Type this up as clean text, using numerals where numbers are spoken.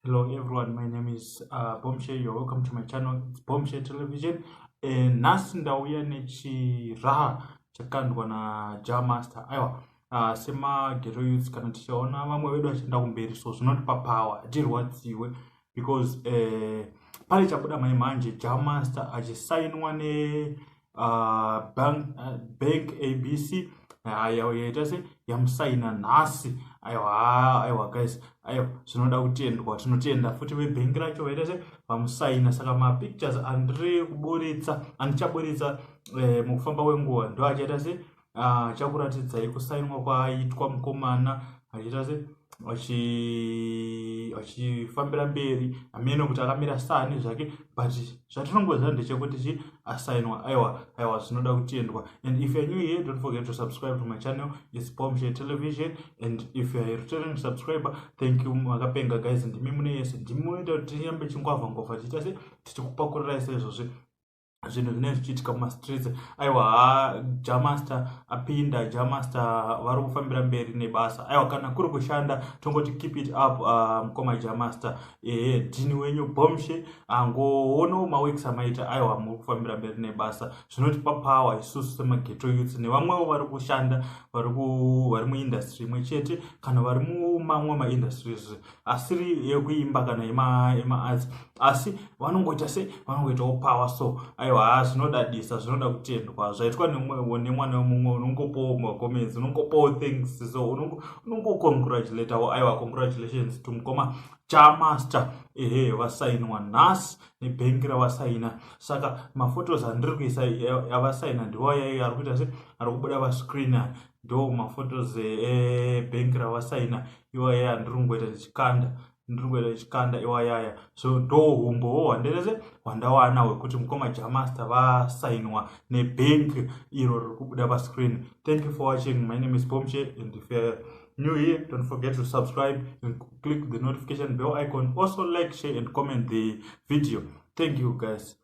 Hello everyone, my name is Bombshell. You're welcome to my channel. It's Bombshell Television. Nasi ndauya nechiraha chakandwa na Jamaster. Aiwa, sema ghetto youths kana tichaona vamwe vedu vachienda kumberi, so zvinotipa power, hatirwadziwe because pale chabuda manje Jamaster achisainwa ne bank ABC yaita se yamusaina nhasi. Aiwa guys, zvinoda kutendwa, tinotenda futi vebhengi racho vaita se vamusaina. Saka mapictures andichaburitsa mukufamba kwenguva ndo achaita se chakuratidzai kusainwa kwaitwa mukomana achiita se vachifambira mberi hamene kuti akamira sani zvake, but zvatinongoziva ndechekuti asainwa. Aiwa zvinoda kutendwa. And if you're new here, don't forget to subscribe to my channel. It's Bombshell Television. And if you're a returning subscriber, thank you makapenga guys. Ndimi mune yese ndimunoita kuti tinyambe chingwavha tichita se tichikupakurira izvozvi zvinhu zvinenge zvichiitika mumastreets. Aiwa, Jamaster apinda, Jamaster vari kufambira mberi nebasa. Aiwa, kana kuri kushanda tongoti keep it up mukoma Jamaster. Dhini wenyu Bombshell angoonawo maworks amaita. Aiwa, muri kufambira mberi nebasa, zvinotipa power isusu semaghetto youths nevamwewo vari kushanda vari muindustry imwe chete kana vari mumamwe maindustries asiri yekuimba kana emaarts, asi vanongoitawo power. So aiwa, zvinodadisa, zvinoda kutendwa. Zvaitwa nemwana wemumwe unongopawo macomments, unongopawo thanks, so unongocongratulatawo. Aiwa, congratulations to mukoma Jamaster. Vasainwa nhasi nebhengi ravasaina. Saka maphotos andiri kuisa yavasaina ndiwo yaiyo ari kuita se ari kubuda pascreen. Ndo maphotos ebhengi ravasaina iwaya andiri kungoita ndichikanda iwayaya. So ndo humbowo hwandawana hwekuti mukoma Jamaster vasainwa nebhengi iro riri kubuda pascreen. Thank you for watching. My name is Bombshell, and if you're new here, don't forget to subscribe and click the notification bell icon. Also like, share and comment the video. Thank you guys.